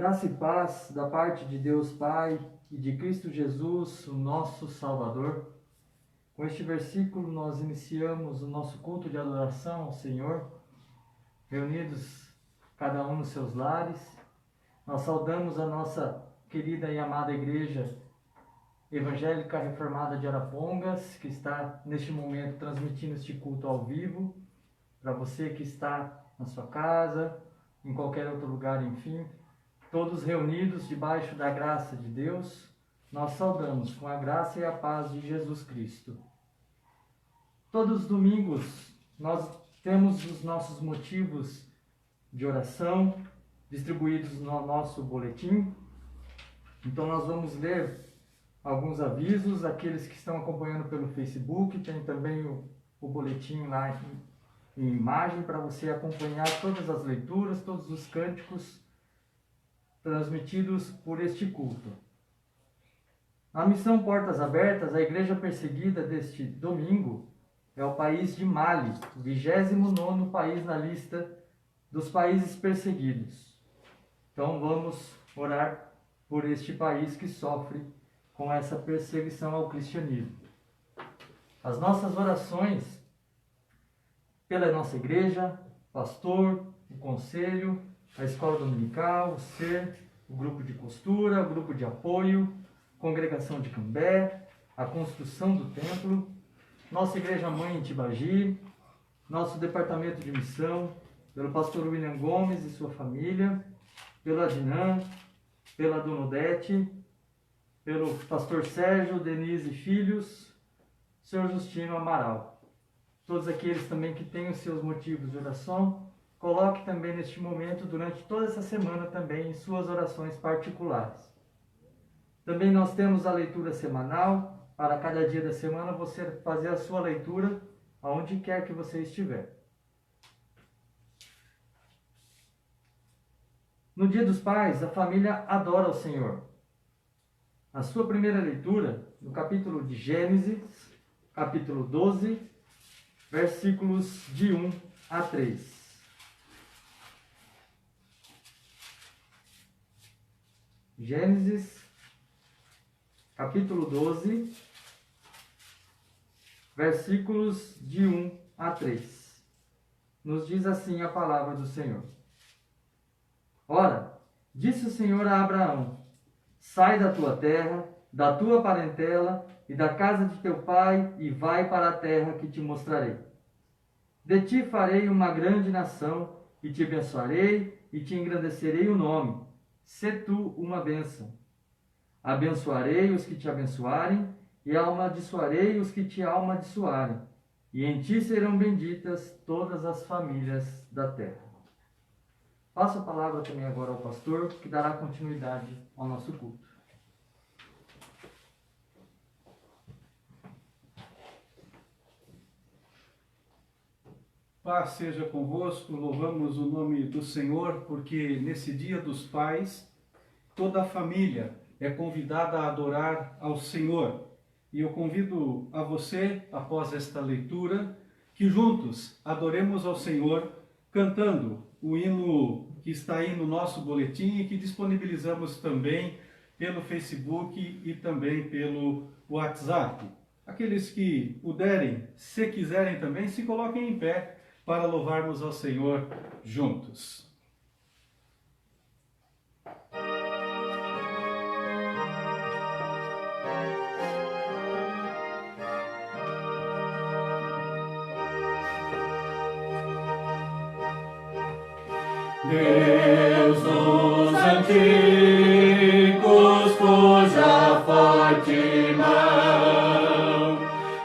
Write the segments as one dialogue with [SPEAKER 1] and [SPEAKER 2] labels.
[SPEAKER 1] Graça e paz da parte de Deus Pai e de Cristo Jesus, o nosso Salvador. Com este versículo nós iniciamos o nosso culto de adoração ao Senhor, reunidos cada um nos seus lares. Nós saudamos a nossa querida e amada Igreja Evangélica Reformada de Arapongas, que está neste momento transmitindo este culto ao vivo, para você que está na sua casa, em qualquer outro lugar, enfim, todos reunidos debaixo da graça de Deus, nós saudamos com a graça e a paz de Jesus Cristo. Todos os domingos nós temos os nossos motivos de oração distribuídos no nosso boletim. Então nós vamos ler alguns avisos. Aqueles que estão acompanhando pelo Facebook, tem também o boletim lá em imagem para você acompanhar todas as leituras, todos os cânticos transmitidos por este culto. A missão Portas Abertas, a igreja perseguida deste domingo, é o país de Mali, o 29º país na lista dos países perseguidos. Então vamos orar por este país que sofre com essa perseguição ao cristianismo. As nossas orações pela nossa igreja, pastor, o conselho, a escola dominical, o SER, o grupo de costura, o grupo de apoio, congregação de Cambé, a construção do templo, nossa igreja mãe em Tibagi, nosso departamento de missão, pelo pastor William Gomes e sua família, pelo Adnan, pela Dona Odete, pelo pastor Sérgio, Denise e filhos, senhor Justino Amaral. Todos aqueles também que têm os seus motivos de oração, coloque também neste momento, durante toda essa semana também, em suas orações particulares. Também nós temos a leitura semanal. Para cada dia da semana você fazer a sua leitura aonde quer que você estiver. No Dia dos Pais, a família adora o Senhor. A sua primeira leitura, no capítulo de Gênesis, capítulo 12, versículos de 1 a 3. Gênesis, capítulo 12, versículos de 1 a 3. Nos diz assim a palavra do Senhor. Ora, disse o Senhor a Abraão: sai da tua terra, da tua parentela e da casa de teu pai e vai para a terra que te mostrarei. De ti farei uma grande nação e te abençoarei e te engrandecerei o nome. Sê tu uma bênção. Abençoarei os que te abençoarem e amaldiçoarei os que te amaldiçoarem. E em ti serão benditas todas as famílias da terra. Passo a palavra também agora ao pastor, que dará continuidade ao nosso culto.
[SPEAKER 2] Paz seja convosco, louvamos o nome do Senhor, porque nesse Dia dos Pais, toda a família é convidada a adorar ao Senhor. E eu convido a você, após esta leitura, que juntos adoremos ao Senhor, cantando o hino que está aí no nosso boletim e que disponibilizamos também pelo Facebook e também pelo WhatsApp. Aqueles que puderem, se quiserem também, se coloquem em pé para louvarmos ao Senhor juntos. Deus dos antigos, cuja forte mão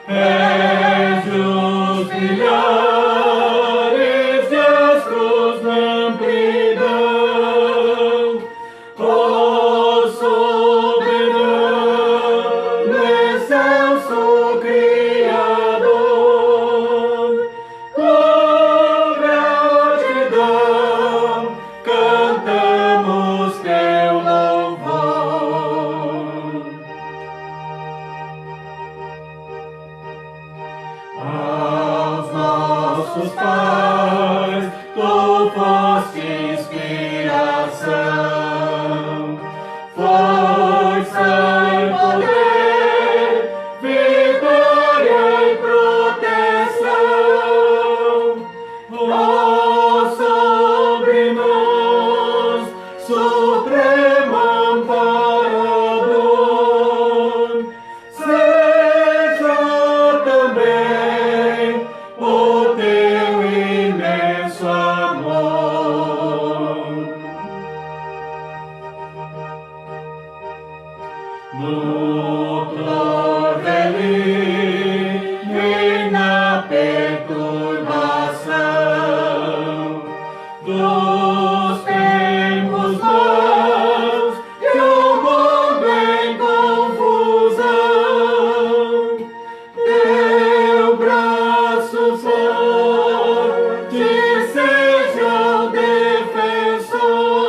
[SPEAKER 2] és os milhares de astros na amplidão, ó soberano, excelso Criador, com gratidão cantamos teu louvor. Aos nossos pais tu foste inspiração, dos tempos maus, que o mundo em confusão, teu braço forte seja o defensor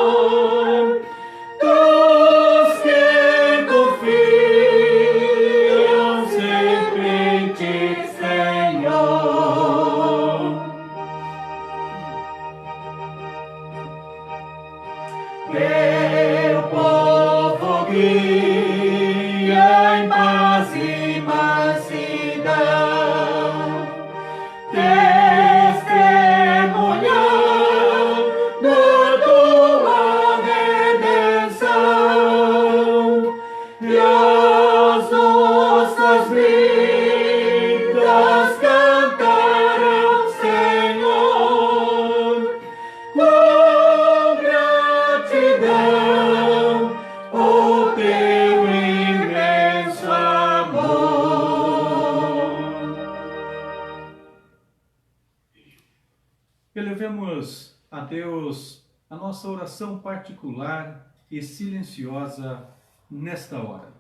[SPEAKER 2] dos que confiam sempre em ti, Senhor. Teu povo guia em paz e mansidão, testemunhando tua redenção, e as nossas vidas cantarão, Senhor, com gratidão, o teu imenso amor. Elevemos a Deus a nossa oração particular e silenciosa nesta hora.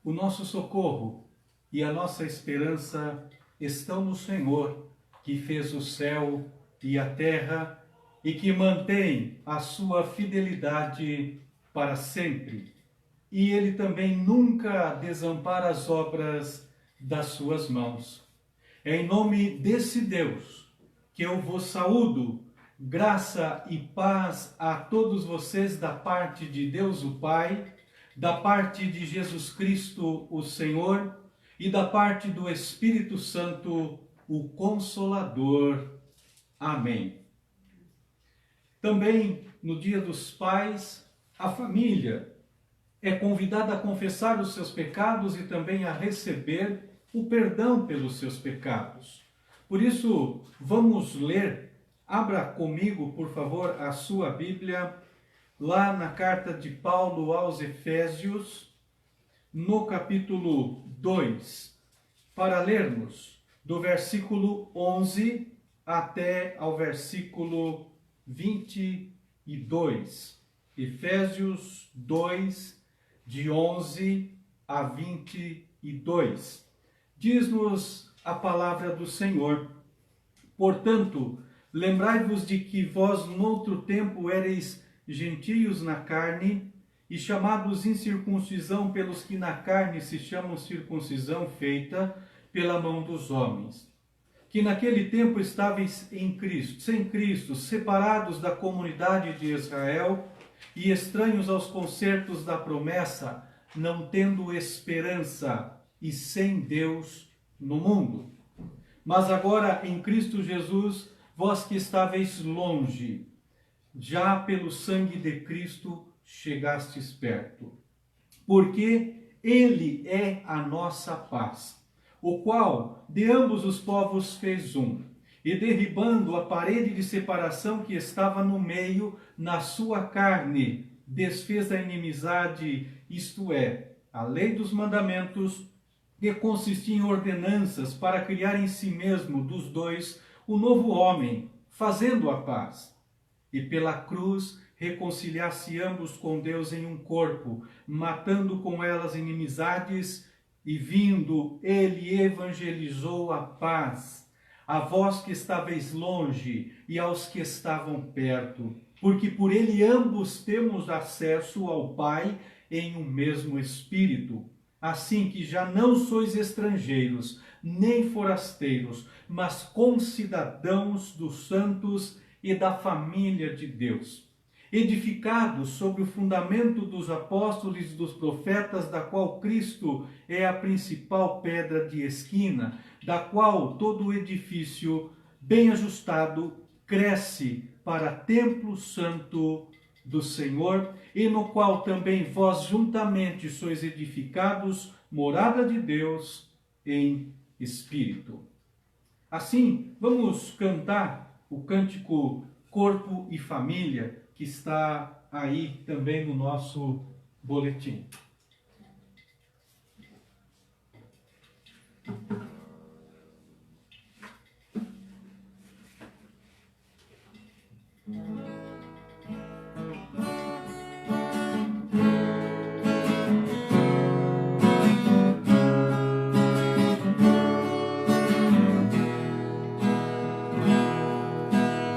[SPEAKER 2] O nosso socorro e a nossa esperança estão no Senhor, que fez o céu e a terra e que mantém a sua fidelidade para sempre. E Ele também nunca desampara as obras das suas mãos. É em nome desse Deus que eu vos saúdo, graça e paz a todos vocês da parte de Deus o Pai, da parte de Jesus Cristo o Senhor e da parte do Espírito Santo, o Consolador. Amém. Também no Dia dos Pais, a família é convidada a confessar os seus pecados e também a receber o perdão pelos seus pecados. Por isso, vamos ler. Abra comigo, por favor, a sua Bíblia, lá na carta de Paulo aos Efésios, no capítulo 2, para lermos do versículo 11 até ao versículo 22. Efésios 2, de 11 a 22. Diz-nos a palavra do Senhor: portanto, lembrai-vos de que vós noutro tempo éreis gentios na carne, e chamados incircuncisão pelos que na carne se chamam circuncisão feita pela mão dos homens. Que naquele tempo estáveis em Cristo, sem Cristo, separados da comunidade de Israel e estranhos aos concertos da promessa, não tendo esperança e sem Deus no mundo. Mas agora em Cristo Jesus, vós que estáveis longe, já pelo sangue de Cristo chegastes perto. Porque Ele é a nossa paz, o qual de ambos os povos fez um, e derribando a parede de separação que estava no meio, na sua carne, desfez a inimizade, isto é, a lei dos mandamentos, que consistia em ordenanças para criar em si mesmo dos dois o novo homem, fazendo a paz. E pela cruz reconciliar-se ambos com Deus em um corpo, matando com elas inimizades, e vindo, ele evangelizou a paz, a vós que estáveis longe e aos que estavam perto, porque por ele ambos temos acesso ao Pai em um mesmo Espírito. Assim que já não sois estrangeiros, nem forasteiros, mas concidadãos dos santos e da família de Deus, edificados sobre o fundamento dos apóstolos e dos profetas, da qual Cristo é a principal pedra de esquina, da qual todo o edifício, bem ajustado, cresce para templo santo do Senhor, e no qual também vós juntamente sois edificados, morada de Deus em Espírito. Assim, vamos cantar o cântico Corpo e Família, que está aí também no nosso boletim.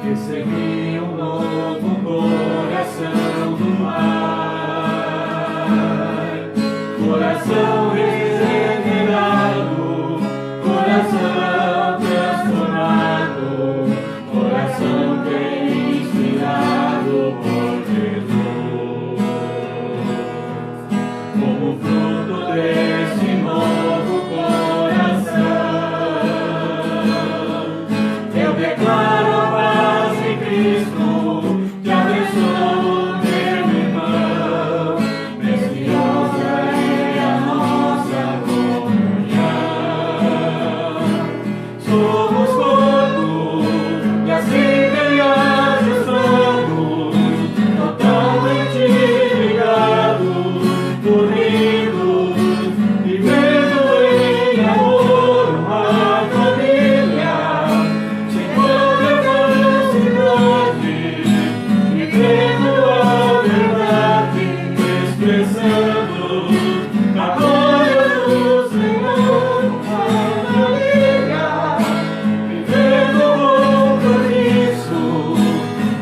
[SPEAKER 3] Recebi um novo coração do mar, coração regenerado, coração transformado, coração bem inspirado por Jesus. Como fruto desse novo coração, eu declaro a paz em Cristo, que abençoo meu irmão, preciosa é a nossa comunhão. Somos corpo e assim ganhamos somos, totalmente ligados, unidos, vivendo em amor uma família. Vivendo a verdade, expressando a glória do Senhor, uma família. Vivendo o compromisso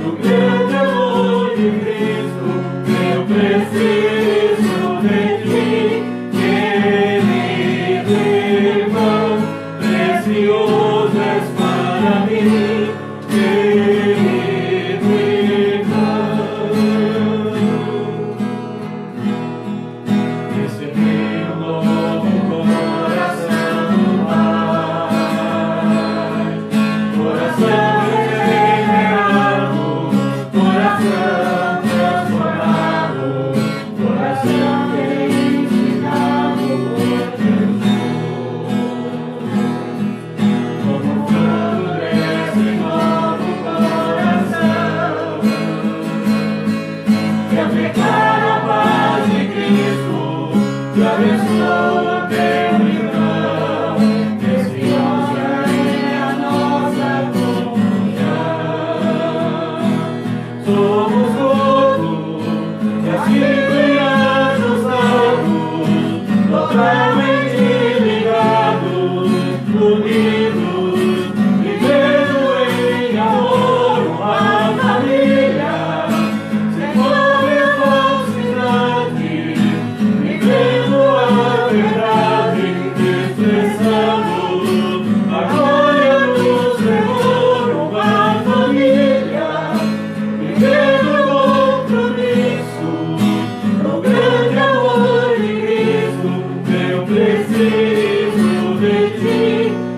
[SPEAKER 3] do grande amor de Cristo, eu preciso de ti, querido irmão, precioso és para mim, querido irmão. Recebi um novo coração do Pai, coração regenerado, coração transformado, coração ensinado por Jesus. Como fruto desse novo coração, eu declaro a paz de Cristo, que abençoo teu irmão, preciosa é a nossa comunhão. Somos todos e assim ajustados, totalmente ligados, unidos, vivendo em amor uma família, sem qualquer falsidade, vivendo a verdade, expressando a glória do Senhor, uma família. Vivendo o compromisso do grande amor de Cristo, eu preciso de ti,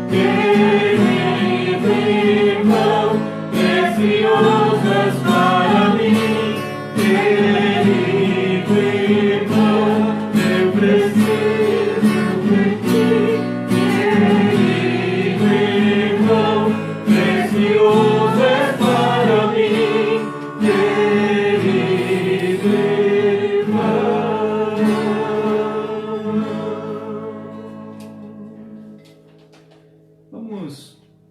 [SPEAKER 3] querido irmão, precioso és para mim, querido irmão, eu preciso de ti, querido irmão, precioso és para mim, querido irmão.
[SPEAKER 2] Vamos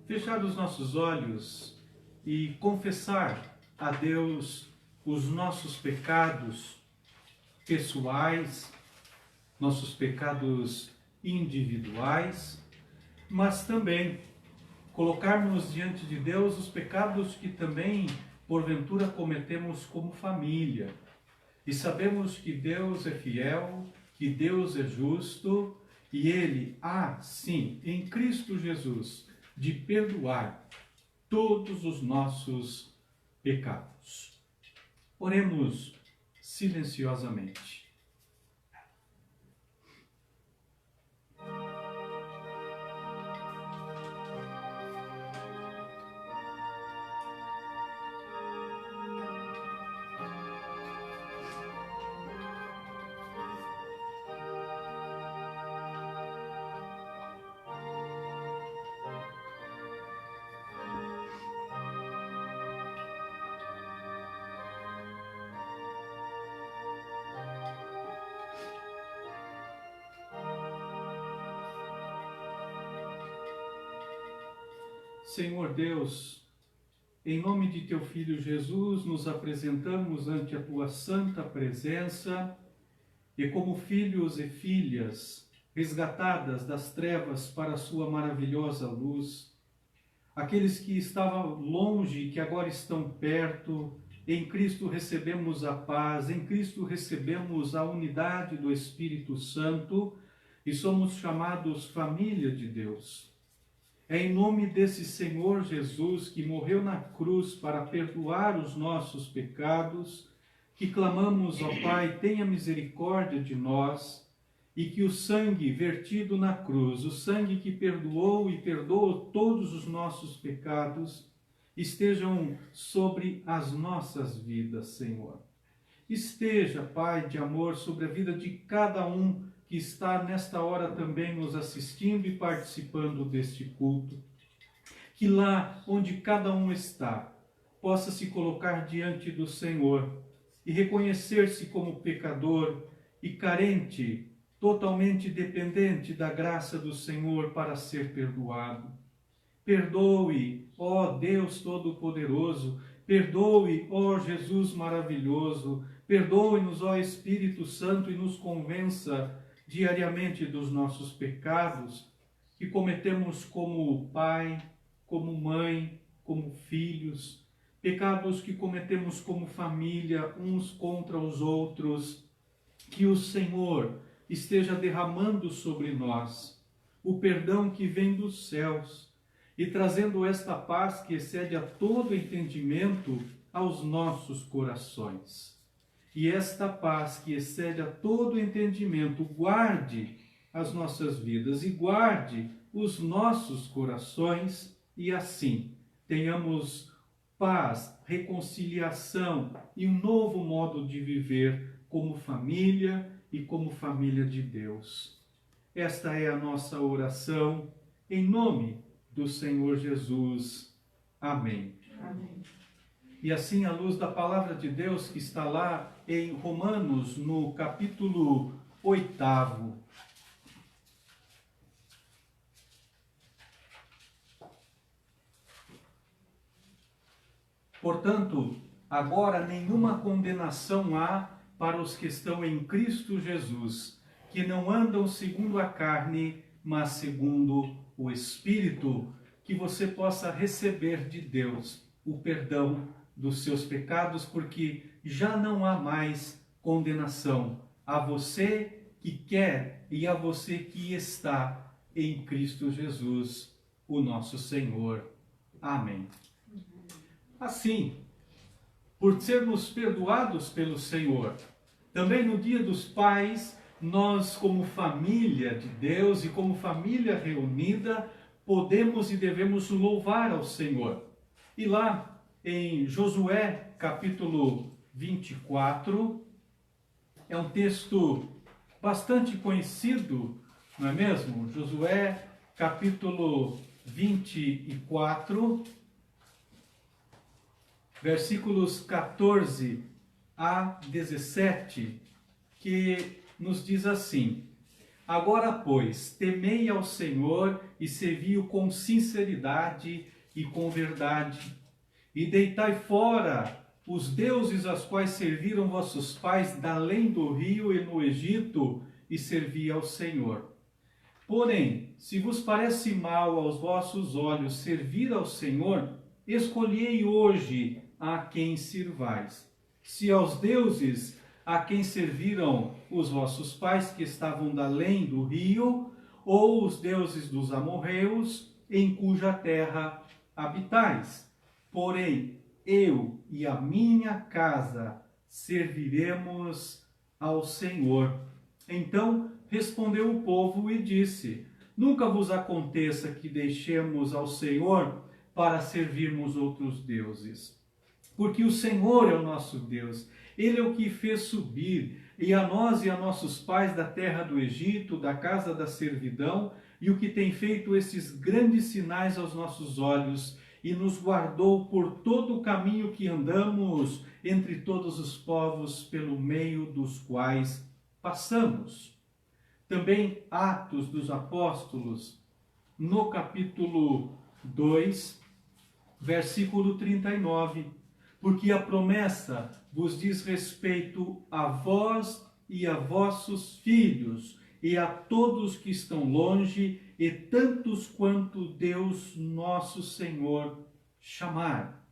[SPEAKER 2] fechar os nossos olhos e confessar a Deus os nossos pecados pessoais, nossos pecados individuais, mas também colocarmos diante de Deus os pecados que também, porventura, cometemos como família. E sabemos que Deus é fiel, que Deus é justo, e Ele há, sim, em Cristo Jesus, de perdoar todos os nossos pecados. Oremos silenciosamente. Senhor Deus, em nome de teu Filho Jesus, nos apresentamos ante a tua santa presença e como filhos e filhas resgatadas das trevas para a sua maravilhosa luz, aqueles que estavam longe e que agora estão perto, em Cristo recebemos a paz, em Cristo recebemos a unidade do Espírito Santo e somos chamados família de Deus. É em nome desse Senhor Jesus que morreu na cruz para perdoar os nossos pecados que clamamos, ó Pai, tenha misericórdia de nós e que o sangue vertido na cruz, o sangue que perdoou e perdoa todos os nossos pecados, estejam sobre as nossas vidas, Senhor. Esteja, Pai de amor, sobre a vida de cada um que está nesta hora também nos assistindo e participando deste culto. Que lá onde cada um está, possa se colocar diante do Senhor e reconhecer-se como pecador e carente, totalmente dependente da graça do Senhor para ser perdoado. Perdoe, ó Deus Todo-Poderoso, perdoe, ó Jesus maravilhoso, perdoe-nos, ó Espírito Santo, e nos convença diariamente dos nossos pecados que cometemos como pai, como mãe, como filhos, pecados que cometemos como família, uns contra os outros, que o Senhor esteja derramando sobre nós o perdão que vem dos céus e trazendo esta paz que excede a todo entendimento aos nossos corações. E esta paz que excede a todo entendimento guarde as nossas vidas e guarde os nossos corações, e assim tenhamos paz, reconciliação e um novo modo de viver como família e como família de Deus. Esta é a nossa oração, em nome do Senhor Jesus. Amém.
[SPEAKER 4] Amém.
[SPEAKER 2] E assim, à luz da palavra de Deus que está lá em Romanos, no capítulo 8, portanto, agora nenhuma condenação há para os que estão em Cristo Jesus, que não andam segundo a carne, mas segundo o Espírito, que você possa receber de Deus o perdão dos seus pecados, porque já não há mais condenação a você que quer e a você que está em Cristo Jesus, o nosso Senhor. Amém. Assim, por sermos perdoados pelo Senhor, também no Dia dos Pais, nós, como família de Deus e como família reunida, podemos e devemos louvar ao Senhor. E lá em Josué, capítulo 24, é um texto bastante conhecido, não é mesmo? Josué, capítulo 24, versículos 14 a 17, que nos diz assim: agora, pois, temei ao Senhor e servi-o com sinceridade e com verdade, e deitai fora os deuses aos quais serviram vossos pais da além do rio e no Egito, e servi ao Senhor. Porém, se vos parece mal aos vossos olhos servir ao Senhor, escolhei hoje a quem sirvais. Se aos deuses a quem serviram os vossos pais que estavam da além do rio, ou os deuses dos amorreus, em cuja terra habitais. Porém, eu e a minha casa serviremos ao Senhor. Então respondeu o povo e disse: nunca vos aconteça que deixemos ao Senhor para servirmos outros deuses. Porque o Senhor é o nosso Deus, Ele é o que fez subir, e a nós e a nossos pais da terra do Egito, da casa da servidão, e o que tem feito esses grandes sinais aos nossos olhos, e nos guardou por todo o caminho que andamos entre todos os povos pelo meio dos quais passamos. Também Atos dos Apóstolos, no capítulo 2, versículo 39, porque a promessa vos diz respeito a vós e a vossos filhos, e a todos que estão longe, e tantos quanto Deus nosso Senhor chamar.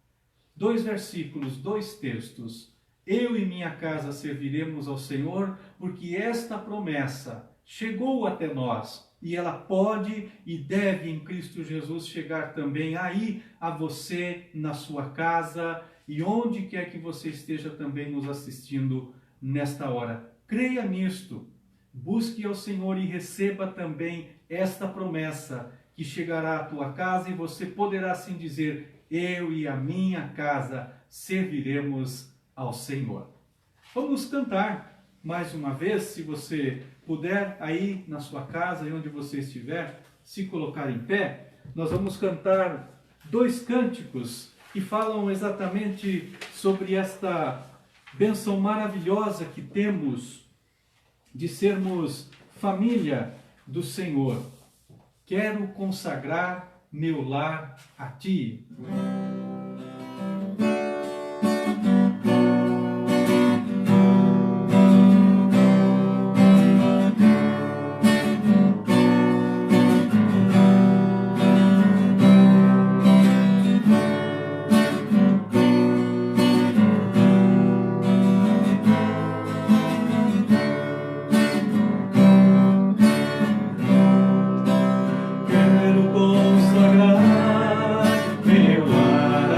[SPEAKER 2] 2 versículos, 2 textos. Eu e minha casa serviremos ao Senhor, porque esta promessa chegou até nós, e ela pode e deve em Cristo Jesus chegar também aí a você, na sua casa, e onde quer que você esteja também nos assistindo nesta hora. Creia nisto, busque ao Senhor e receba também esta promessa que chegará à tua casa, e você poderá assim dizer: eu e a minha casa serviremos ao Senhor. Vamos cantar mais uma vez, se você puder, aí na sua casa e onde você estiver, se colocar em pé. Nós vamos cantar 2 cânticos que falam exatamente sobre esta bênção maravilhosa que temos de sermos família do Senhor. Quero consagrar meu lar a Ti.
[SPEAKER 3] Quero consagrar meu lar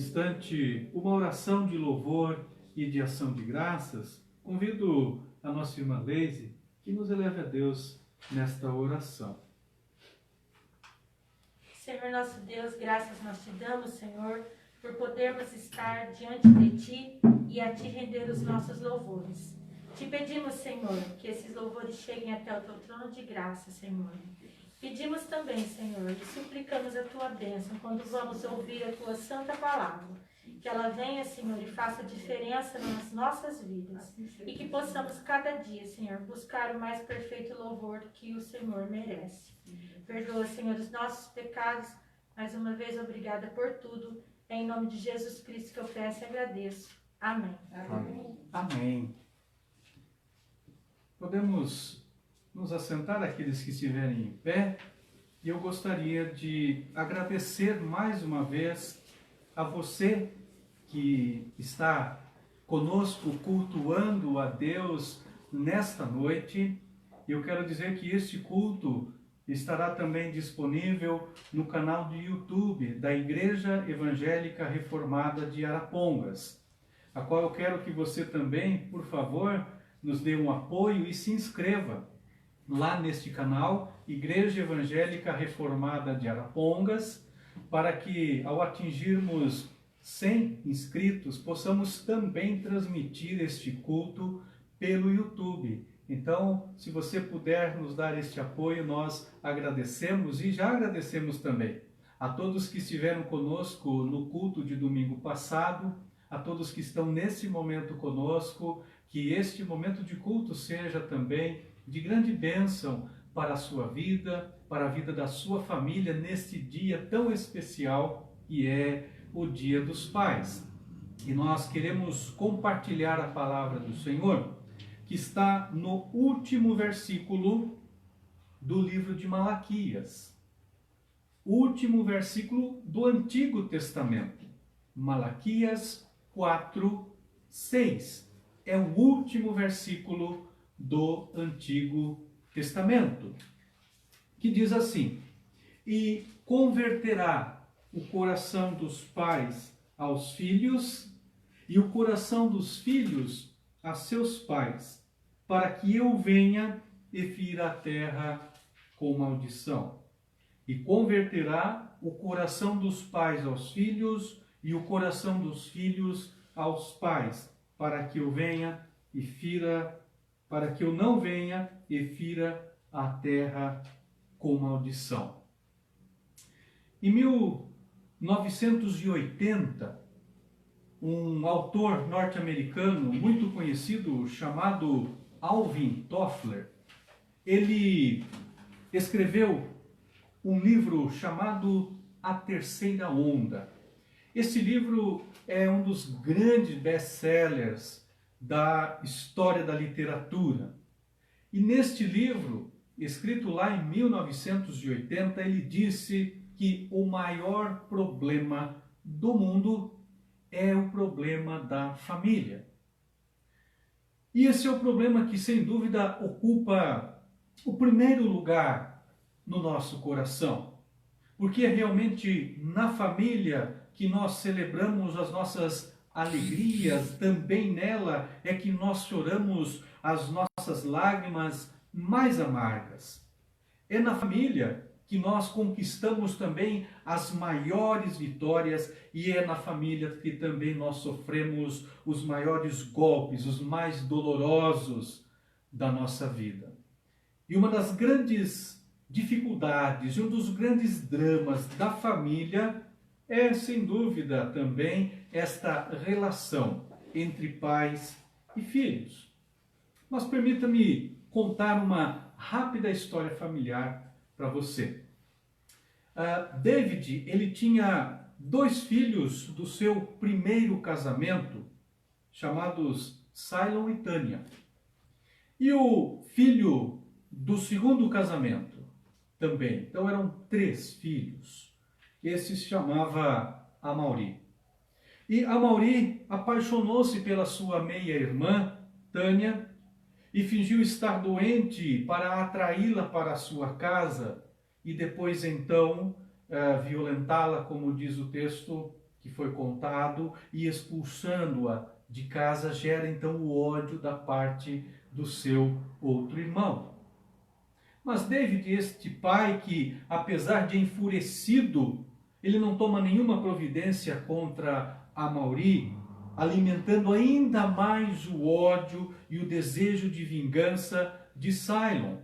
[SPEAKER 2] instante uma oração de louvor e de ação de graças, convido a nossa irmã Leise que nos eleve a Deus nesta oração.
[SPEAKER 4] Senhor nosso Deus, graças nós te damos, Senhor, por podermos estar diante de Ti e a Ti render os nossos louvores. Te pedimos, Senhor, que esses louvores cheguem até o Teu trono de graça, Senhor. Pedimos também, Senhor, e suplicamos a Tua bênção quando vamos ouvir a Tua santa palavra. Que ela venha, Senhor, e faça diferença nas nossas vidas. E que possamos cada dia, Senhor, buscar o mais perfeito louvor que o Senhor merece. Perdoa, Senhor, os nossos pecados. Mais uma vez, obrigada por tudo. É em nome de Jesus Cristo que eu peço e agradeço. Amém.
[SPEAKER 1] Amém.
[SPEAKER 2] Amém. Podemos nos assentar, aqueles que estiverem em pé, e eu gostaria de agradecer mais uma vez a você que está conosco cultuando a Deus nesta noite. Eu quero dizer que este culto estará também disponível no canal de YouTube da Igreja Evangélica Reformada de Arapongas, a qual eu quero que você também, por favor, nos dê um apoio e se inscreva lá neste canal, Igreja Evangélica Reformada de Arapongas, para que ao atingirmos 100 inscritos, possamos também transmitir este culto pelo YouTube. Então, se você puder nos dar este apoio, nós agradecemos e já agradecemos também a todos que estiveram conosco no culto de domingo passado, a todos que estão nesse momento conosco, que este momento de culto seja também de grande bênção para a sua vida, para a vida da sua família, neste dia tão especial que é o Dia dos Pais. E nós queremos compartilhar a palavra do Senhor, que está no último versículo do livro de Malaquias. Último versículo do Antigo Testamento. Malaquias 4:6. É o último versículo do Antigo Testamento, que diz assim: e converterá o coração dos pais aos filhos e o coração dos filhos a seus pais, para que eu venha e fira a terra com maldição. E converterá o coração dos pais aos filhos e o coração dos filhos aos pais, para que eu venha e fira, para que eu não venha e fira a terra com maldição. Em 1980, um autor norte-americano muito conhecido chamado Alvin Toffler, ele escreveu um livro chamado A Terceira Onda. Esse livro é um dos grandes best-sellers da história da literatura. E neste livro, escrito lá em 1980, ele disse que o maior problema do mundo é o problema da família. E esse é o problema que, sem dúvida, ocupa o primeiro lugar no nosso coração. Porque é realmente na família que nós celebramos as nossas alegrias, também nela é que nós choramos as nossas lágrimas mais amargas. É na família que nós conquistamos também as maiores vitórias e é na família que também nós sofremos os maiores golpes, os mais dolorosos da nossa vida. E uma das grandes dificuldades, um dos grandes dramas da família é, sem dúvida, também esta relação entre pais e filhos. Mas permita-me contar uma rápida história familiar para você. David, ele tinha 2 filhos do seu primeiro casamento, chamados Cylon e Tânia. E o filho do segundo casamento também. Então eram 3 filhos. Esse se chamava Amaury. E Amaury apaixonou-se pela sua meia-irmã, Tânia, e fingiu estar doente para atraí-la para a sua casa e depois então violentá-la, como diz o texto, que foi contado e expulsando-a de casa gera então o ódio da parte do seu outro irmão. Mas David, este pai que, apesar de enfurecido, ele não toma nenhuma providência contra Amauri, alimentando ainda mais o ódio e o desejo de vingança de Sailon,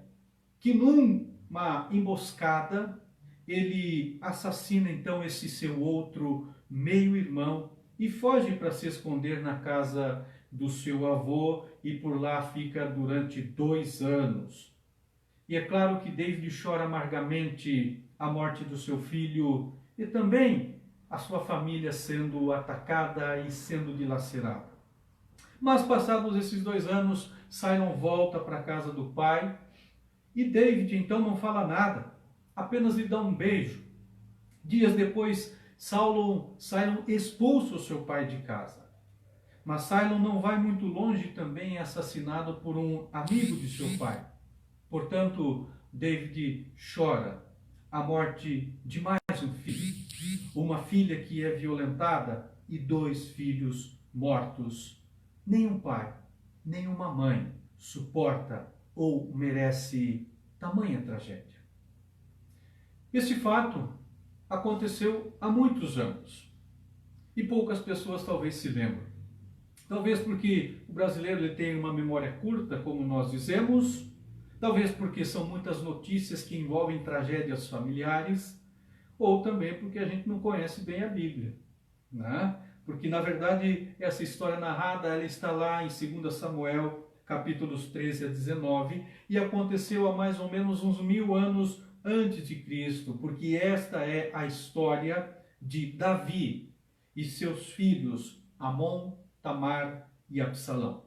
[SPEAKER 2] que numa emboscada, ele assassina então esse seu outro meio-irmão e foge para se esconder na casa do seu avô e por lá fica durante 2 anos. E é claro que David chora amargamente a morte do seu filho e também a sua família sendo atacada e sendo dilacerada. Mas passados esses 2 anos, Sailon volta para a casa do pai e David então não fala nada, apenas lhe dá um beijo. Dias depois, Sailon expulsa o seu pai de casa. Mas Sailon não vai muito longe, também é assassinado por um amigo de seu pai. Portanto, David chora a morte de mais um filho, uma filha que é violentada e 2 filhos mortos. Nenhum pai, nenhuma mãe suporta ou merece tamanha tragédia. Este fato aconteceu há muitos anos e poucas pessoas talvez se lembram. Talvez porque o brasileiro ele tem uma memória curta, como nós dizemos, talvez porque são muitas notícias que envolvem tragédias familiares, ou também porque a gente não conhece bem a Bíblia, né? Porque, na verdade, essa história narrada ela está lá em 2 Samuel, capítulos 13 a 19, e aconteceu há mais ou menos uns 1000 anos antes de Cristo, porque esta é a história de Davi e seus filhos, Amon, Tamar e Absalão.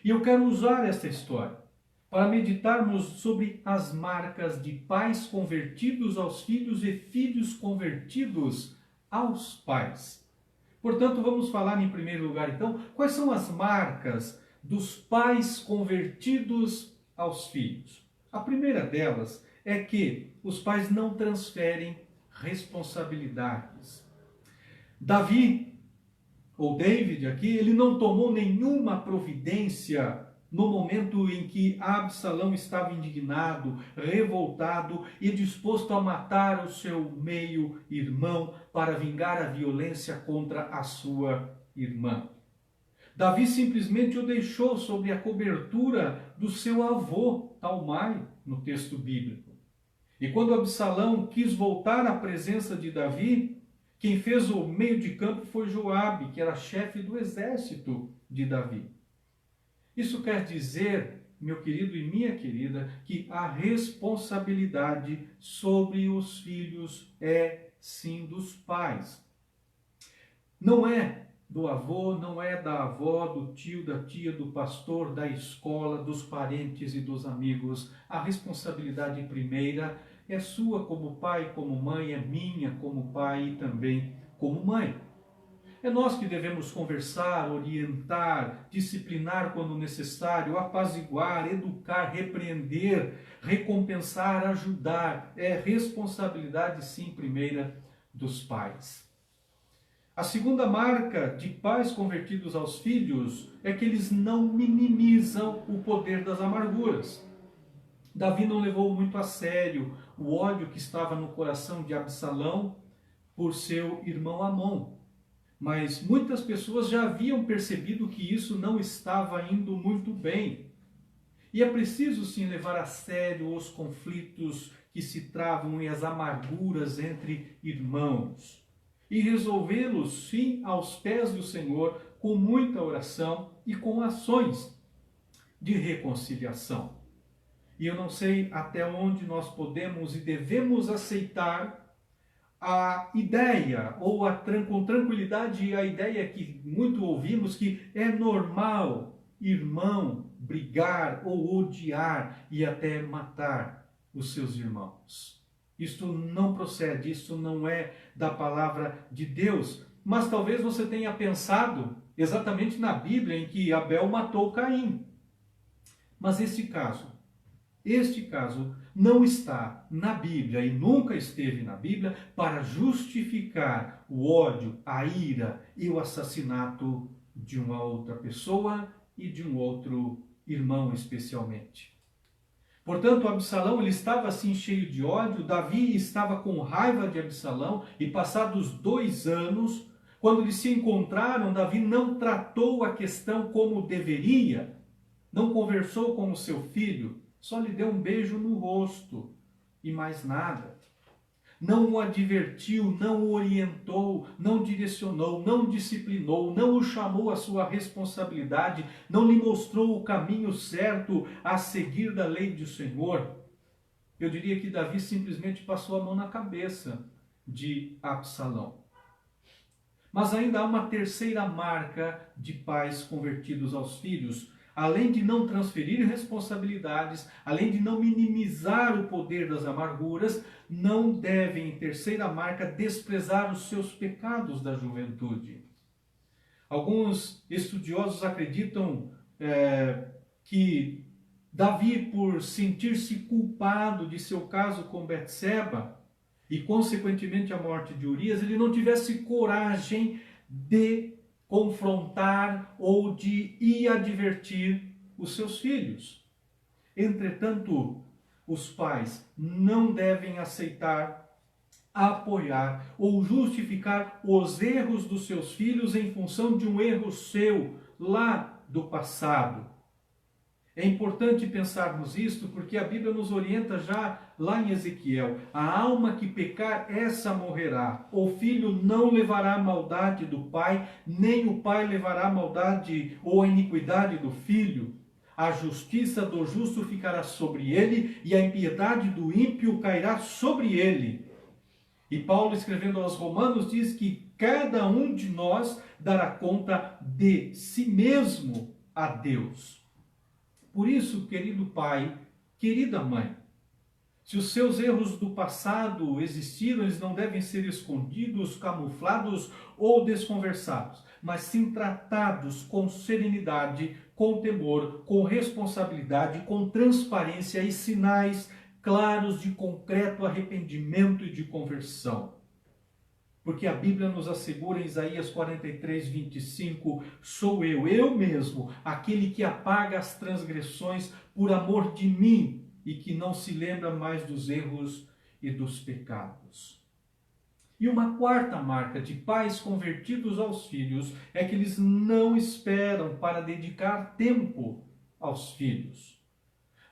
[SPEAKER 2] E eu quero usar esta história para meditarmos sobre as marcas de pais convertidos aos filhos e filhos convertidos aos pais. Portanto, vamos falar em primeiro lugar, então, quais são as marcas dos pais convertidos aos filhos. A primeira delas é que os pais não transferem responsabilidades. Davi, ou David aqui, ele não tomou nenhuma providência no momento em que Absalão estava indignado, revoltado e disposto a matar o seu meio-irmão para vingar a violência contra a sua irmã. Davi simplesmente o deixou sob a cobertura do seu avô, Talmai, no texto bíblico. E quando Absalão quis voltar à presença de Davi, quem fez o meio de campo foi Joabe, que era chefe do exército de Davi. Isso quer dizer, meu querido e minha querida, que a responsabilidade sobre os filhos é sim dos pais. Não é do avô, não é da avó, do tio, da tia, do pastor, da escola, dos parentes e dos amigos. A responsabilidade primeira é sua como pai, como mãe, é minha como pai e também como mãe. É nós que devemos conversar, orientar, disciplinar quando necessário, apaziguar, educar, repreender, recompensar, ajudar. É responsabilidade, sim, primeira dos pais. A segunda marca de pais convertidos aos filhos é que eles não minimizam o poder das amarguras. Davi não levou muito a sério o ódio que estava no coração de Absalão por seu irmão Amon. Mas muitas pessoas já haviam percebido que isso não estava indo muito bem. E é preciso sim levar a sério os conflitos que se travam e as amarguras entre irmãos. E resolvê-los sim aos pés do Senhor com muita oração e com ações de reconciliação. E eu não sei até onde nós podemos e devemos aceitar a ideia, ou com tranquilidade, a ideia que muito ouvimos, que é normal irmão brigar ou odiar e até matar os seus irmãos. Isto não procede, isto não é da palavra de Deus. Mas talvez você tenha pensado exatamente na Bíblia em que Abel matou Caim. Mas este caso Este caso não está na Bíblia e nunca esteve na Bíblia para justificar o ódio, a ira e o assassinato de uma outra pessoa e de um outro irmão especialmente. Portanto, Absalão ele estava assim cheio de ódio, Davi estava com raiva de Absalão e passados 2 anos, quando eles se encontraram, Davi não tratou a questão como deveria, não conversou com o seu filho, só lhe deu um beijo no rosto e mais nada. Não o advertiu, não o orientou, não direcionou, não disciplinou, não o chamou à sua responsabilidade, não lhe mostrou o caminho certo a seguir da lei do Senhor. Eu diria que Davi simplesmente passou a mão na cabeça de Absalão. Mas ainda há uma terceira marca de pais convertidos aos filhos. Além de não transferir responsabilidades, além de não minimizar o poder das amarguras, não devem, em terceira marca, desprezar os seus pecados da juventude. Alguns estudiosos acreditam que Davi, por sentir-se culpado de seu caso com Betseba e, consequentemente, a morte de Urias, ele não tivesse coragem de confrontar ou de ir advertir os seus filhos. Entretanto, os pais não devem aceitar, apoiar ou justificar os erros dos seus filhos em função de um erro seu lá do passado. É importante pensarmos isto porque a Bíblia nos orienta já lá em Ezequiel. A alma que pecar, essa morrerá. O filho não levará a maldade do pai, nem o pai levará a maldade ou a iniquidade do filho. A justiça do justo ficará sobre ele e a impiedade do ímpio cairá sobre ele. E Paulo, escrevendo aos Romanos, diz que cada um de nós dará conta de si mesmo a Deus. Por isso, querido pai, querida mãe, se os seus erros do passado existiram, eles não devem ser escondidos, camuflados ou desconversados, mas sim tratados com serenidade, com temor, com responsabilidade, com transparência e sinais claros de concreto arrependimento e de conversão. Porque a Bíblia nos assegura em Isaías 43, 25, sou eu mesmo, aquele que apaga as transgressões por amor de mim e que não se lembra mais dos erros e dos pecados. E uma quarta marca de pais convertidos aos filhos é que eles não esperam para dedicar tempo aos filhos.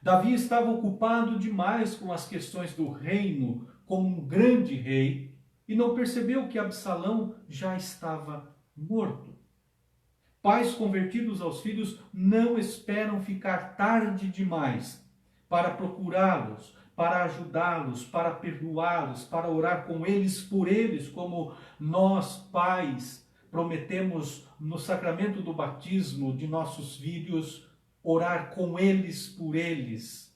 [SPEAKER 2] Davi estava ocupado demais com as questões do reino, como um grande rei, e não percebeu que Absalão já estava morto. Pais convertidos aos filhos não esperam ficar tarde demais para procurá-los, para ajudá-los, para perdoá-los, para orar com eles, por eles, como nós, pais, prometemos no sacramento do batismo de nossos filhos, orar com eles, por eles.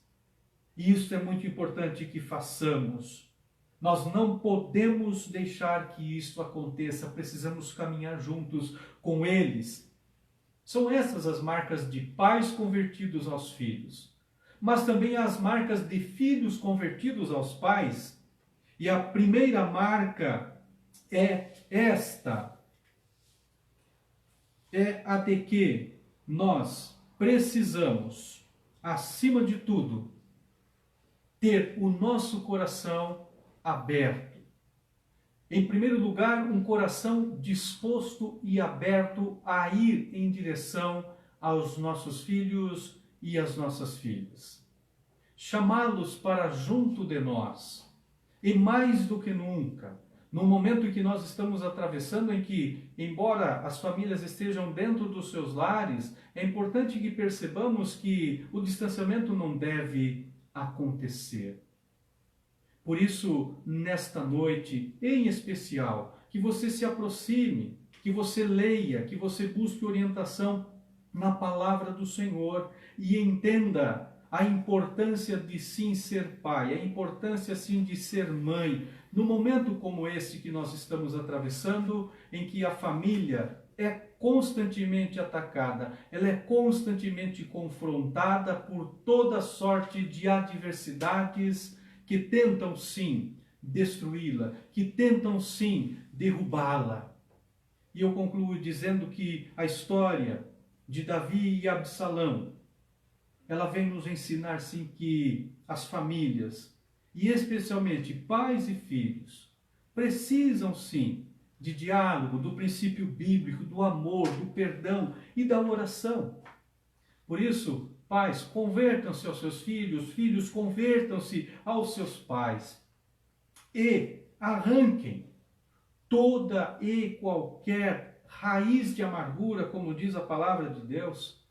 [SPEAKER 2] E isso é muito importante que façamos. Nós não podemos deixar que isso aconteça, precisamos caminhar juntos com eles. São essas as marcas de pais convertidos aos filhos, mas também as marcas de filhos convertidos aos pais. E a primeira marca é esta, é a de que nós precisamos, acima de tudo, ter o nosso coração aberto. Em primeiro lugar, um coração disposto e aberto a ir em direção aos nossos filhos e às nossas filhas. Chamá-los para junto de nós. E mais do que nunca, no momento em que nós estamos atravessando, em que, embora as famílias estejam dentro dos seus lares, é importante que percebamos que o distanciamento não deve acontecer. Por isso, nesta noite, em especial, que você se aproxime, que você leia, que você busque orientação na palavra do Senhor e entenda a importância de sim ser pai, a importância sim de ser mãe, no momento como esse que nós estamos atravessando, em que a família é constantemente atacada, ela é constantemente confrontada por toda sorte de adversidades que tentam sim destruí-la, que tentam sim derrubá-la. E eu concluo dizendo que a história de Davi e Absalão, ela vem nos ensinar sim que as famílias, e especialmente pais e filhos, precisam sim de diálogo, do princípio bíblico, do amor, do perdão e da oração. Por isso, pais, convertam-se aos seus filhos, filhos, convertam-se aos seus pais e arranquem toda e qualquer raiz de amargura, como diz a palavra de Deus.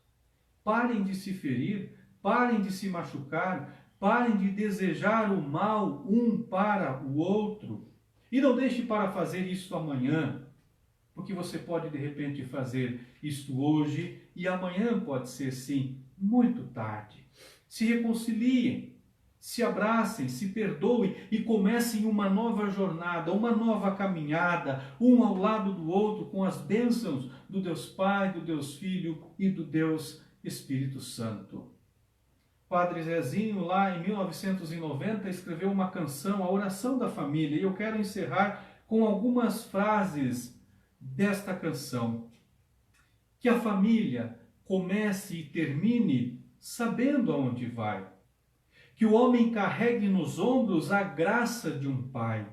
[SPEAKER 2] Parem de se ferir, parem de se machucar, parem de desejar o mal um para o outro. E não deixe para fazer isso amanhã, porque você pode de repente fazer isto hoje e amanhã pode ser sim muito tarde. Se reconciliem, se abracem, se perdoem e comecem uma nova jornada, uma nova caminhada, um ao lado do outro, com as bênçãos do Deus Pai, do Deus Filho e do Deus Espírito Santo. Padre Zezinho, lá em 1990, escreveu uma canção, a Oração da Família, e eu quero encerrar com algumas frases desta canção. Que a família comece e termine sabendo aonde vai. Que o homem carregue nos ombros a graça de um pai.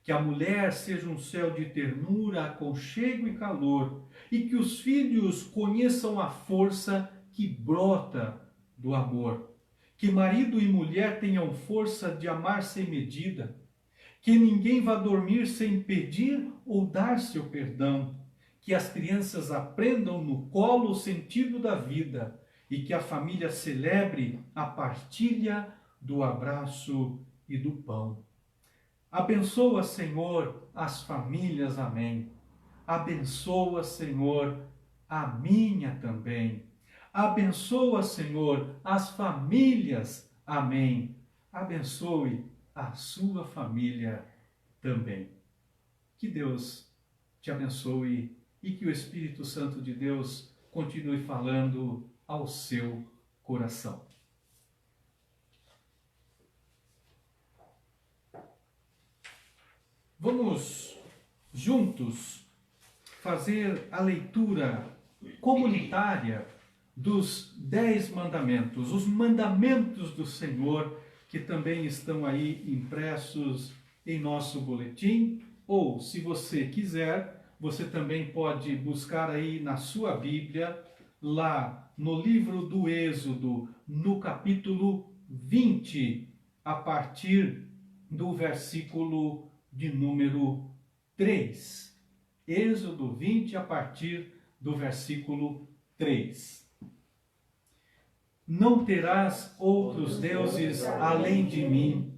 [SPEAKER 2] Que a mulher seja um céu de ternura, aconchego e calor. E que os filhos conheçam a força que brota do amor. Que marido e mulher tenham força de amar sem medida. Que ninguém vá dormir sem pedir ou dar seu perdão. Que as crianças aprendam no colo o sentido da vida. E que a família celebre a partilha do abraço e do pão. Abençoa, Senhor, as famílias, amém. Abençoa, Senhor, a minha também. Abençoa, Senhor, as famílias, amém. Abençoe a sua família também. Que Deus te abençoe e que o Espírito Santo de Deus continue falando ao seu coração. Vamos juntos fazer a leitura comunitária dos 10 mandamentos, os mandamentos do Senhor, que também estão aí impressos em nosso boletim, ou, se você quiser, você também pode buscar aí na sua Bíblia, lá no livro do Êxodo, no capítulo 20, a partir do versículo de número 3. Êxodo 20, a partir do versículo 3. Não terás outros deuses além de mim.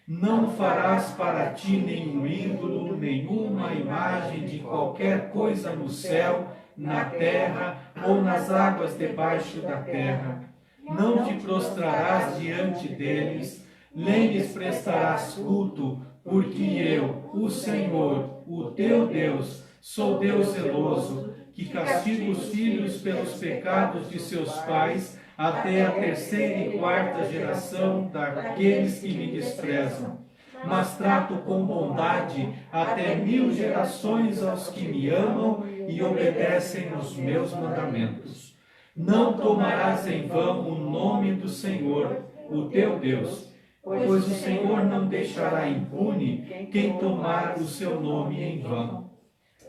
[SPEAKER 2] Não farás para ti nenhum ídolo, nenhuma imagem de qualquer coisa no céu, na terra ou nas águas debaixo da terra. Não te prostrarás diante deles, nem lhes prestarás culto, porque eu, o Senhor, o teu Deus, sou Deus zeloso, que castigo os filhos pelos pecados de seus pais, até a 3ª e 4ª geração daqueles que me desprezam. Mas trato com bondade até 1000 gerações aos que me amam e obedecem os meus mandamentos. Não tomarás em vão o nome do Senhor, o teu Deus, pois o Senhor não deixará impune quem tomar o seu nome em vão.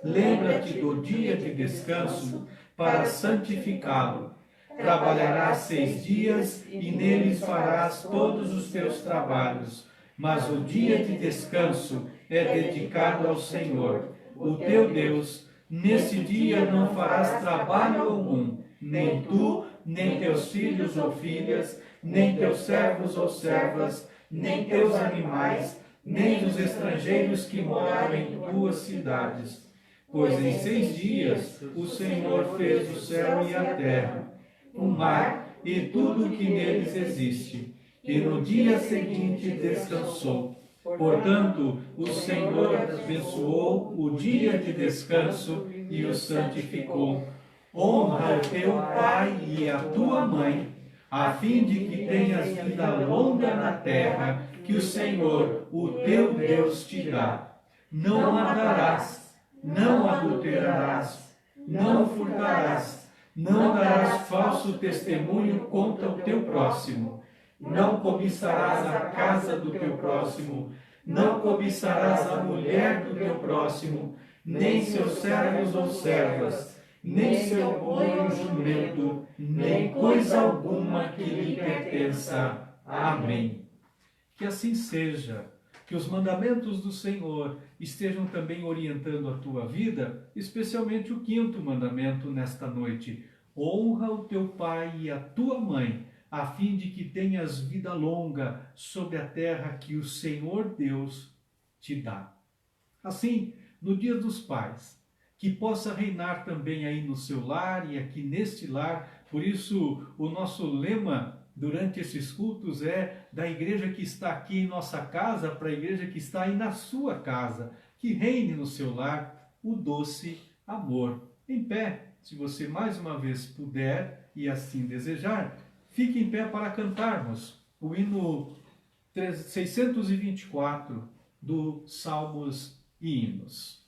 [SPEAKER 2] Lembra-te do dia de descanso para santificá-lo. Trabalharás 6 dias e neles farás todos os teus trabalhos. Mas o dia de descanso é dedicado ao Senhor, o teu Deus. Nesse dia não farás trabalho algum, nem tu, nem teus filhos ou filhas, nem teus servos ou servas, nem teus animais, nem os estrangeiros que moram em tuas cidades. Pois em 6 dias o Senhor fez o céu e a terra, o mar e tudo o que neles existe. E no dia seguinte descansou. Portanto, o Senhor abençoou o dia de descanso e o santificou. Honra o teu pai e a tua mãe, a fim de que tenhas vida longa na terra que o Senhor, o teu Deus, te dá. Não matarás, não adulterarás, não furtarás, não darás falso testemunho contra o teu próximo, não cobiçarás a casa do teu próximo, não cobiçarás a mulher do teu próximo, nem seus servos ou servas, nem seu boi ou jumento, nem coisa alguma que lhe pertença. Amém. Que assim seja, que os mandamentos do Senhor estejam também orientando a tua vida, especialmente o 5º mandamento nesta noite. Honra o teu pai e a tua mãe, a fim de que tenhas vida longa sobre a terra que o Senhor Deus te dá. Assim, no Dia dos Pais, que possa reinar também aí no seu lar e aqui neste lar. Por isso, o nosso lema durante esses cultos é da igreja que está aqui em nossa casa para a igreja que está aí na sua casa. Que reine no seu lar o doce amor. Em pé, se você mais uma vez puder e assim desejar, fique em pé para cantarmos o hino 624 do Salmos e Hinos.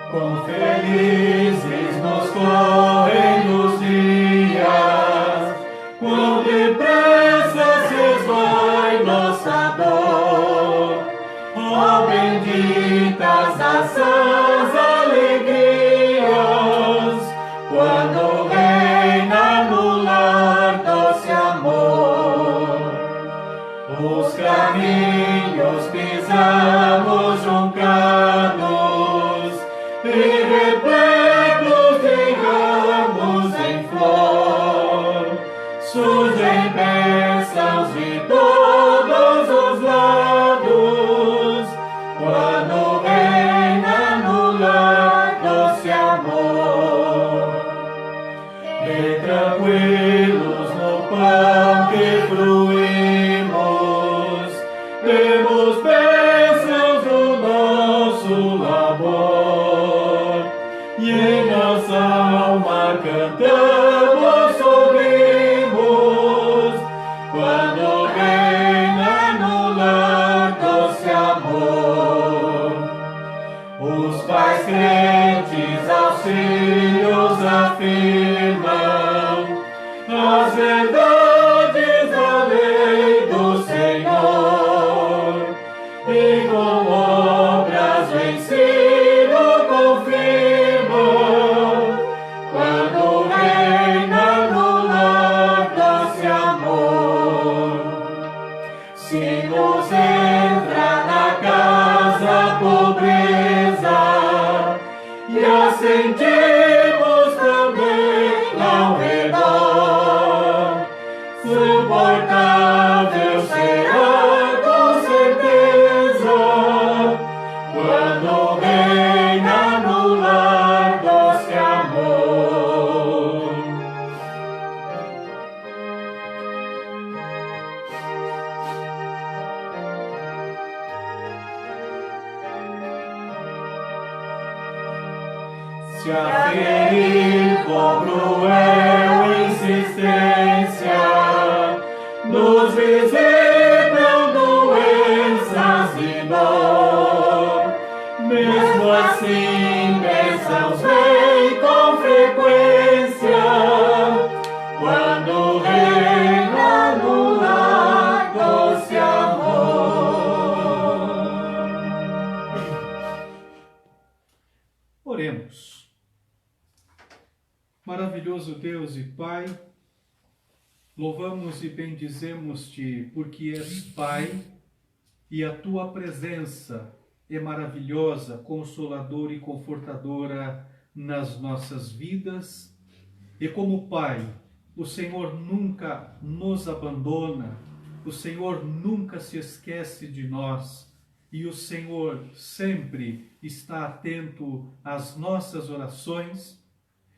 [SPEAKER 3] Quão felizes nos correm os dias, quão depressa se esvai nossa dor. Ó benditas as sãs alegrias, quando reina no lar doce amor. Os caminhos pisamos juncados e repletos de ramos em flor, surgem bênçãos de todos os lados, quando reina no lar doce amor. Bem tranquilos no pão que fruímos, temos bênçãos no nosso labor, e em nossa alma cantamos, sorrimos, quando reina no lar doce amor. Os pais crentes aos filhos afirmam as verdades da lei do Senhor, e com obras o ensino confirmam, quando reina no lar doce amor. Se nos entra na casa a pobreza, e a sentimos também ao redor, suportável será com certeza, quando reina no lar doce amor. Se aferir com cruel insistência, nos visitam doenças e dor. Mesmo assim, bênçãos vêm com frequência, quando reina no lar doce amor.
[SPEAKER 2] Oremos. Maravilhoso Deus e Pai, louvamos e bendizemos-te porque és Pai e a tua presença é maravilhosa, consoladora e confortadora nas nossas vidas. E como Pai, o Senhor nunca nos abandona, o Senhor nunca se esquece de nós. e o Senhor sempre está atento às nossas orações,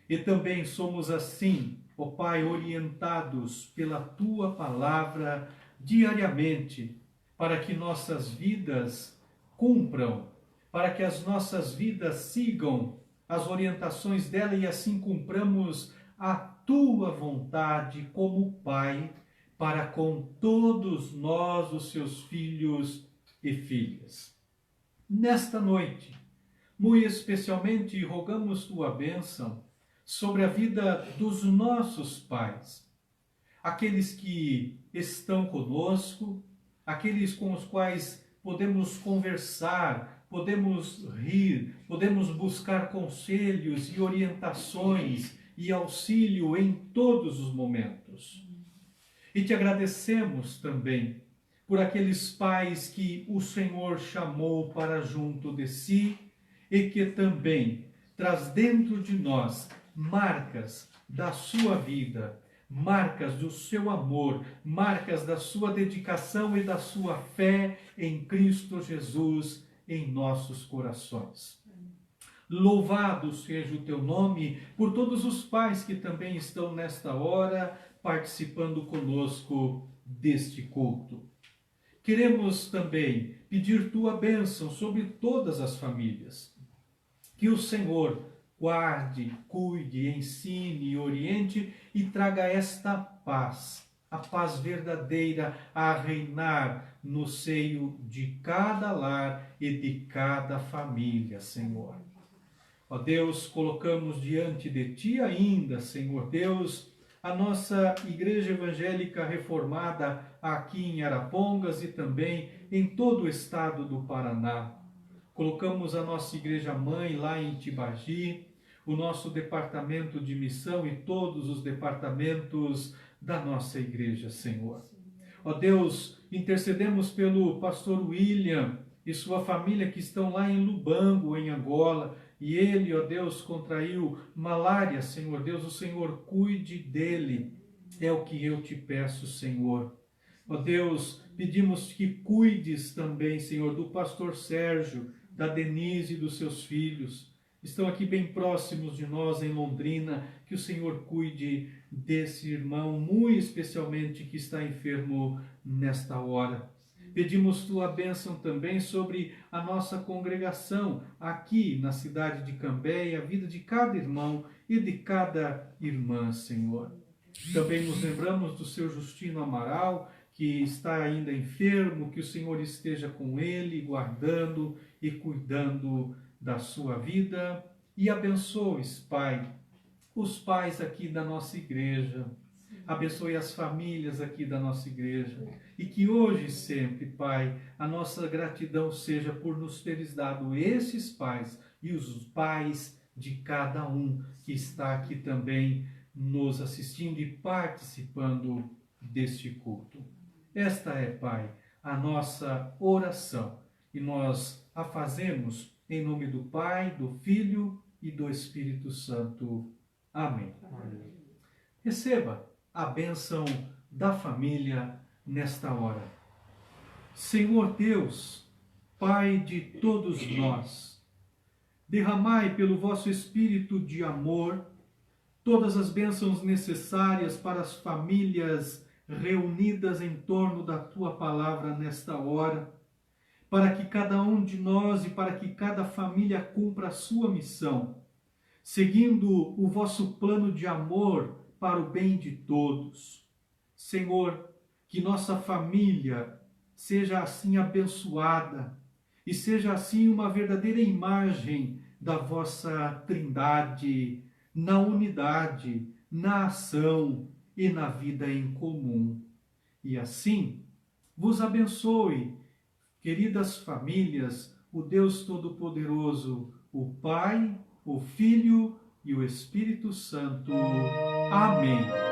[SPEAKER 2] e também somos assim, ó Pai, orientados pela Tua palavra diariamente, para que nossas vidas cumpram, para que as nossas vidas sigam as orientações dela e assim cumpramos a Tua vontade como Pai, para com todos nós, os Seus filhos e filhas. Nesta noite, muito especialmente, rogamos Tua bênção sobre a vida dos nossos pais, aqueles que estão conosco, aqueles com os quais podemos conversar, podemos rir, podemos buscar conselhos e orientações e auxílio em todos os momentos. E te agradecemos também por aqueles pais que o Senhor chamou para junto de si e que também traz dentro de nós marcas da sua vida, marcas do seu amor, marcas da sua dedicação e da sua fé em Cristo Jesus em nossos corações. Louvado seja o teu nome por todos os pais que também estão nesta hora participando conosco deste culto. Queremos também pedir tua bênção sobre todas as famílias. Que o Senhor guarde, cuide, ensine, oriente e traga esta paz, a paz verdadeira a reinar no seio de cada lar e de cada família, Senhor. Ó Deus, colocamos diante de Ti ainda, Senhor Deus, a nossa Igreja Evangélica Reformada aqui em Arapongas e também em todo o estado do Paraná. Colocamos a nossa Igreja Mãe lá em Tibagi, o nosso departamento de missão e todos os departamentos da nossa Igreja, Senhor. Ó Deus, intercedemos pelo pastor William e sua família que estão lá em Lubango, em Angola, e ele, ó Deus, contraiu malária, Senhor Deus, o Senhor cuide dele, é o que eu te peço, Senhor. Ó Deus, pedimos que cuides também, Senhor, do pastor Sérgio, da Denise e dos seus filhos. Estão aqui bem próximos de nós em Londrina, que o Senhor cuide desse irmão, muito especialmente que está enfermo nesta hora. Pedimos tua bênção também sobre a nossa congregação aqui na cidade de Cambé, a vida de cada irmão e de cada irmã, Senhor. Também nos lembramos do seu Justino Amaral, que está ainda enfermo, que o Senhor esteja com ele, guardando e cuidando da sua vida. E abençoes, Pai, os pais aqui da nossa igreja. Abençoe as famílias aqui da nossa igreja. E que hoje e sempre, Pai, a nossa gratidão seja por nos teres dado esses pais e os pais de cada um que está aqui também nos assistindo e participando deste culto. Esta é, Pai, a nossa oração. E nós a fazemos em nome do Pai, do Filho e do Espírito Santo. Amém. Amém. Receba a bênção da família nesta hora. Senhor Deus, Pai de todos nós, derramai pelo vosso Espírito de amor todas as bênçãos necessárias para as famílias reunidas em torno da Tua palavra nesta hora, para que cada um de nós e para que cada família cumpra a sua missão, seguindo o vosso plano de amor para o bem de todos. Senhor, que nossa família seja assim abençoada e seja assim uma verdadeira imagem da vossa Trindade, na unidade, na ação e na vida em comum. E assim, vos abençoe, queridas famílias, o Deus Todo-Poderoso, o Pai, o Filho e o Espírito Santo. Amém.
[SPEAKER 3] Amém.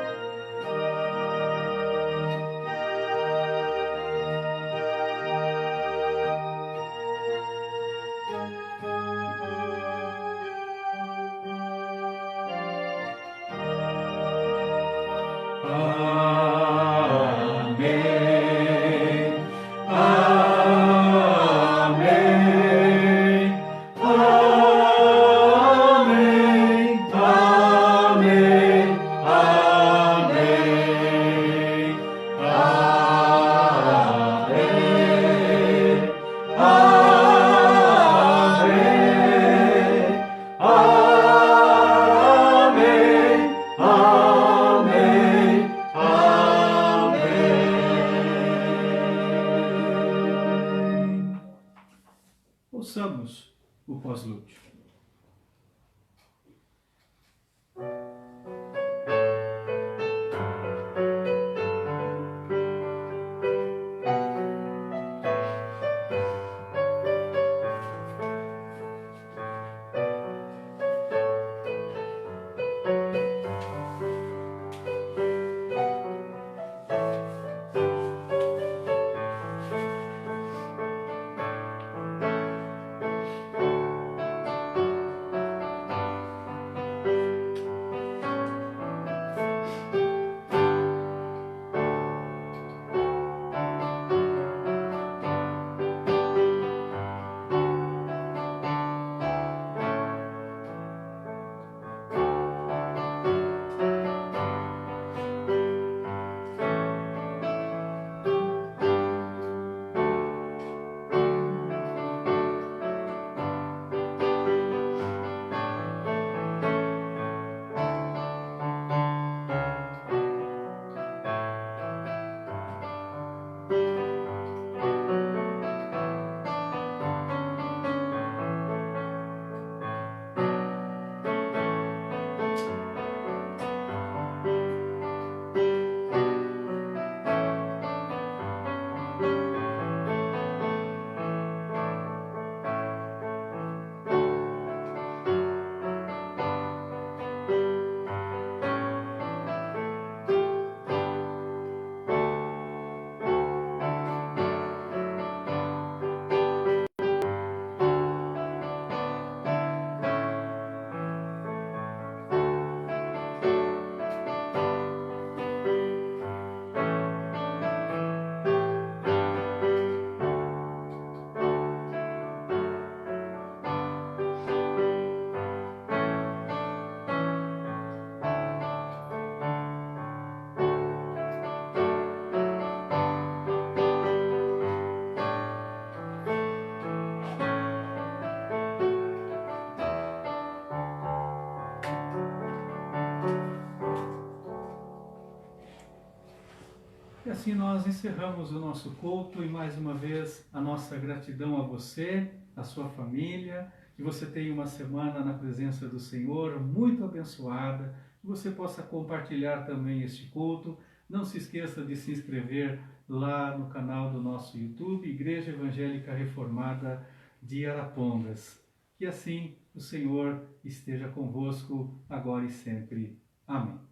[SPEAKER 2] Ouçamos o pós-lúdio. E assim nós encerramos o nosso culto e mais uma vez a nossa gratidão a você, a sua família, que você tenha uma semana na presença do Senhor muito abençoada, que você possa compartilhar também este culto. Não se esqueça de se inscrever lá no canal do nosso YouTube, Igreja Evangélica Reformada de Arapongas. Que assim o Senhor esteja convosco agora e sempre. Amém.